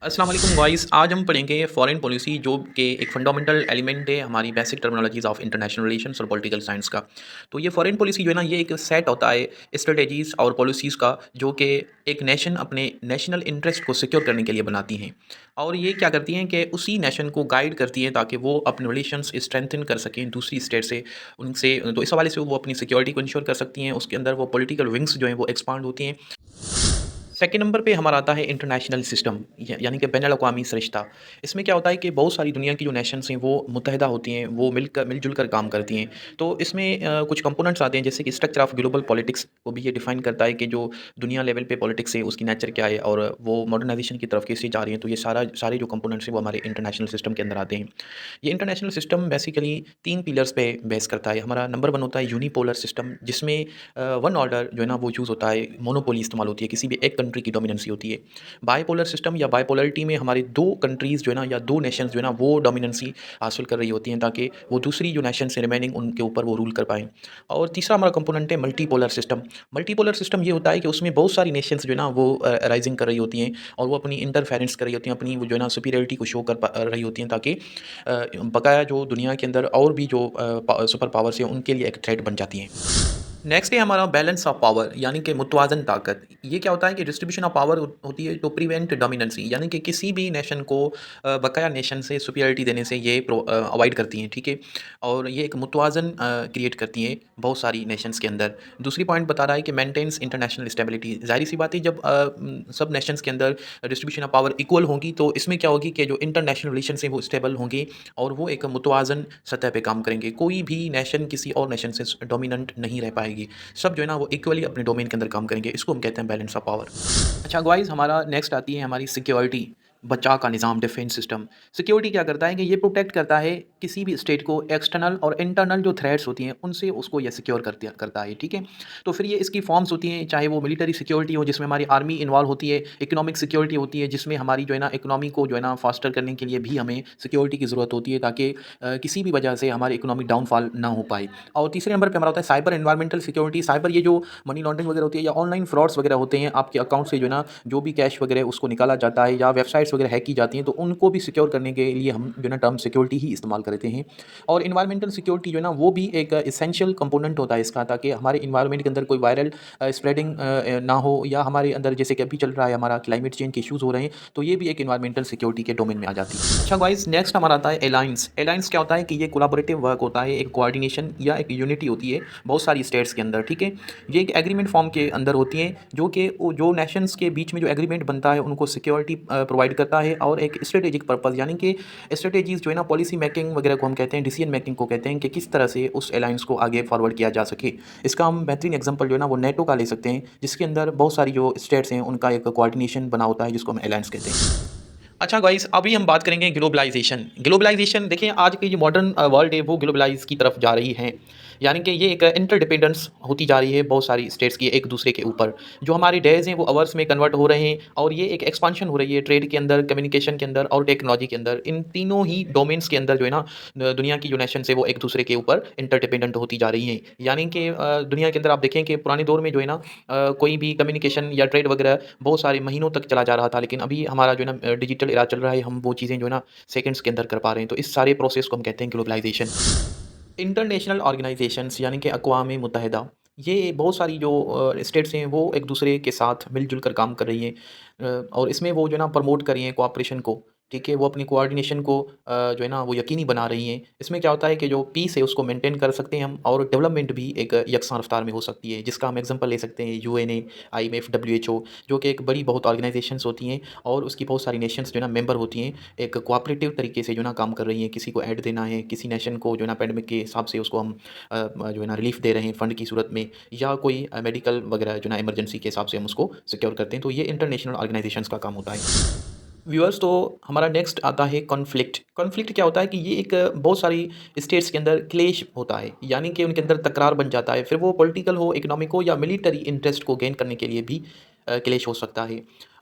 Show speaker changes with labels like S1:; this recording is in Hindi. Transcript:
S1: अस्सलाम वालेकुम गाइस। आज हम पढ़ेंगे फॉरेन पॉलिसी जो कि एक फंडामेंटल एलिमेंट है हमारी basic terminologies of international relations और पॉलिटिकल साइंस का। तो ये फॉरेन पॉलिसी जो है ना, ये एक सेट होता है स्ट्रेटेजीज और पॉलिसीज़ का, जो कि एक नेशन अपने नेशनल इंटरेस्ट को सिक्योर करने के लिए बनाती हैं। और ये क्या करती हैं कि उसी नेशन को गाइड करती हैं ताकि वो अपने रिलेशंस स्ट्रेंथन कर सकें दूसरी स्टेट से, उनसे। तो इस हवाले से वो अपनी सिक्योरिटी को इंश्योर कर सकती हैं। उसके अंदर वो पॉलिटिकल विंग्स जो हैं वो एक्सपांड होती हैं। सेकंड नंबर पे हमारा आता है इंटरनेशनल सिस्टम, यानी कि बैनुल अक़वामी सरिश्ता। इसमें क्या होता है कि बहुत सारी दुनिया की जो नेशंस हैं वो मुत्तहिदा होती हैं, वो मिलजुल कर काम करती हैं। तो इसमें कुछ कंपोनेंट्स आते हैं, जैसे कि स्ट्रक्चर ऑफ ग्लोबल पॉलिटिक्स को भी ये डिफाइन करता है कि जो दुनिया लेवल पे पॉलिटिक्स है उसकी नेचर क्या है और वो मॉडर्नाइजेशन की तरफ कैसे जा रही है। तो ये सारे जो कंपोनेंट्स हैं वो हमारे इंटरनेशनल सिस्टम के अंदर आते हैं। ये इंटरनेशनल सिस्टम बेसिकली तीन पिलर्स पे बेस करता है। हमारा नंबर वन होता है यूनिपोलर सिस्टम, जिसमें वन ऑर्डर जो है ना वो यूज़ होता है, मोनोपोली इस्तेमाल होती है, किसी भी एक कंट्री की डोमिनेंसी होती है। बाइपोलर सिस्टम या बाइपोलरिटी में हमारी दो कंट्रीज़ जो है ना या दो नेशंस जो है ना वो डोमिनेंसी हासिल कर रही होती हैं, ताकि वो दूसरी जो नेशन से रिमेनिंग उनके ऊपर वो रूल कर पाएँ। और तीसरा हमारा कंपोनेंट है मल्टीपोलर सिस्टम। मल्टीपोलर सिस्टम ये होता है कि उसमें बहुत सारी नेशंस जो है ना वो राइजिंग कर रही होती हैं और वो अपनी इंटरफेरेंस कर रही होती हैं, अपनी वो जो है ना सुपीरियरिटी को शो रही होती हैं, ताकि बकाया जो दुनिया के अंदर और भी जो सुपर पावर्स हैं उनके लिए एक थ्रेट बन जाती हैं। नेक्स्ट है हमारा बैलेंस ऑफ पावर, यानी कि मुतवाज़न ताकत। ये क्या होता है कि डिस्ट्रीब्यूशन ऑफ पावर होती है टू प्रिवेंट डोमिनेंसी, यानी कि किसी भी नेशन को बकाया नेशन से सुपीरियरिटी देने से ये अवॉइड करती हैं, ठीक है। और ये एक मुतवाज़न क्रिएट करती हैं बहुत सारी नेशंस के अंदर। दूसरी पॉइंट बता रहा है कि मेंटेन्स इंटरनेशनल स्टेबिलिटी। ज़ाहिर सी बात है, जब सब नेशंस के अंदर डिस्ट्रीब्यूशन ऑफ पावर इक्वल होगी तो इसमें क्या होगी कि जो इंटरनेशनल रिलेशंस हैं वो स्टेबल होंगे और वो एक मुतवाज़न सतह पे काम करेंगे। कोई भी नेशन किसी और नेशन से डोमिनेंट नहीं रह पाएगी। सब जो है ना वो इक्वली अपने डोमेन के अंदर काम करेंगे। इसको हम कहते हैं बैलेंस ऑफ पावर। अच्छा गाइस, हमारा नेक्स्ट आती है हमारी सिक्योरिटी, बचाव का निज़ाम, डिफेंस सिस्टम। सिक्योरिटी क्या करता है कि ये प्रोटेक्ट करता है किसी भी स्टेट को एक्सटर्नल और इंटरनल जो थ्रेट्स होती हैं उनसे, उसको ये सिक्योर करता है, ठीक है। तो फिर ये इसकी फॉर्म्स होती हैं, चाहे वो मिलिट्री सिक्योरिटी हो जिसमें हमारी आर्मी इन्वॉल्व होती है, इकोनॉमिक सिक्योरिटी होती है जिसमें हमारी जो है ना इकोनॉमी को जो है ना फास्टर करने के लिए भी हमें सिक्योरिटी की ज़रूरत होती है, ताकि किसी भी वजह से हमारी इकोनॉमिक डाउनफॉल ना हो पाए। और तीसरे नंबर पे हमारा होता है साइबर एनवायरमेंटल सिक्योरिटी। साइबर ये जो मनी लॉन्ड्रिंग वगैरह होती है या ऑनलाइन फ्रॉड्स वगैरह होते हैं, आपके अकाउंट से जो है ना जो भी कैश वगैरह उसको निकाला जाता है या वेबसाइट्स वगैरह हैक की जाती हैं, तो उनको भी सिक्योर करने के लिए हम जो है ना टर्म सिक्योरिटी ही इस्तेमाल करते हैं। और इन्वायरमेंटल सिक्योरिटी जो है ना वो भी एक एसेंशियल कंपोनेंट होता है इसका, ताकि हमारे इन्वायरमेंट के अंदर कोई वायरल स्प्रेडिंग ना हो, या हमारे अंदर जैसे कि अभी चल रहा है हमारा क्लाइमेट चेंज के इशूज़ हो रहे हैं, तो ये भी एक इन्वायरमेंटल सिक्योरिटी के डोमेन में आ जाती है। अच्छा गाइस, नेक्स्ट हमारा आता है अलायंस। अलायंस क्या होता है कि ये कोलैबोरेटिव वर्क होता है, एक कोऑर्डिनेशन या एक यूनिटी होती है बहुत सारी स्टेट्स के अंदर, ठीक है। ये एक एग्रीमेंट फॉर्म के अंदर होती हैं, जो कि जो नेशंस के बीच में जो एग्रीमेंट बनता है उनको सिक्योरिटी प्रोवाइड करता है और एक स्ट्रेटेजिक पर्पस, यानी कि स्ट्रेटेजीज जो है ना पॉलिसी मेकिंग वगैरह को हम कहते हैं, डिसीजन मेकिंग को कहते हैं, कि किस तरह से उस अलायंस को आगे फॉरवर्ड किया जा सके। इसका हम बेहतरीन एग्जांपल जो है ना वो नेटो का ले सकते हैं, जिसके अंदर बहुत सारी जो स्टेट्स हैं उनका एक कोऑर्डिनेशन बना होता है, जिसको हम अलायंस कहते हैं। अच्छा गाइस, अभी हम बात करेंगे ग्लोबलाइजेशन। ग्लोबलाइजेशन देखिए, आज की जो मॉडर्न वर्ल्ड है वो ग्लोबलाइज की तरफ जा रही है, यानी कि ये एक इंटरडिपेंडेंस होती जा रही है बहुत सारी स्टेट्स की एक दूसरे के ऊपर। जो हमारे डेज हैं वो आवर्स में कन्वर्ट हो रहे हैं और ये एक एक्सपांशन हो रही है ट्रेड के अंदर, कम्युनिकेशन के अंदर और टेक्नोलॉजी के अंदर। इन तीनों ही डोमेन्स के अंदर जो है ना दुनिया की जो नेशन है वो एक दूसरे के ऊपर इंटरडिपेंडेंट होती जा रही हैं। यानी कि दुनिया के अंदर आप देखें कि पुराने दौर में जो है ना कोई भी कम्युनिकेशन या ट्रेड वगैरह बहुत सारे महीनों तक चला जा रहा था, लेकिन अभी हमारा जो है ना डिजिटल एरा चल रहा है, हम वो चीज़ें जो है ना सेकंड्स के अंदर कर पा रहे हैं। तो इस सारे प्रोसेस को हम कहते हैं ग्लोबलाइजेशन। इंटरनेशनल ऑर्गेनाइजेशंस, यानी कि अक़वाम मुत्तहिदा, ये बहुत सारी जो स्टेट्स हैं वो एक दूसरे के साथ मिलजुल कर काम कर रही हैं, और इसमें वो जो है ना प्रमोट कर रही हैं कोऑपरेशन को, ठीक है। वो अपनी कोऑर्डिनेशन को जो है ना वो यकीनी बना रही हैं। इसमें क्या होता है कि जो पीस है उसको मेंटेन कर सकते हैं हम, और डेवलपमेंट भी एक यकसां रफ्तार में हो सकती है, जिसका हम एग्जांपल ले सकते हैं यूएनए, आईएमएफ, डब्ल्यूएचओ, जो कि एक बड़ी बहुत ऑर्गेनाइजेशंस होती हैं और उसकी बहुत सारी नेशंस जो है ना मेंबर होती हैं, एक कोऑपरेटिव तरीके से जो है ना काम कर रही हैं। किसी को ऐड देना है, किसी नेशन को जो है ना पैंडेमिक के हिसाब से उसको हम जो है ना रिलीफ दे रहे हैं फंड की सूरत में, या कोई मेडिकल वगैरह जो है ना इमरजेंसी के हिसाब से हम उसको सिक्योर करते हैं। तो ये इंटरनेशनल ऑर्गेनाइजेशंस का काम होता है। व्यूअर्स, तो हमारा नेक्स्ट आता है कॉन्फ्लिक्ट। कॉन्फ्लिक्ट क्या होता है कि ये एक बहुत सारी स्टेट्स के अंदर क्लेश होता है, यानी कि उनके अंदर तकरार बन जाता है, फिर वो पॉलिटिकल हो, इकोनॉमिक हो या मिलिटरी इंटरेस्ट को गेन करने के लिए भी क्लेश हो सकता है।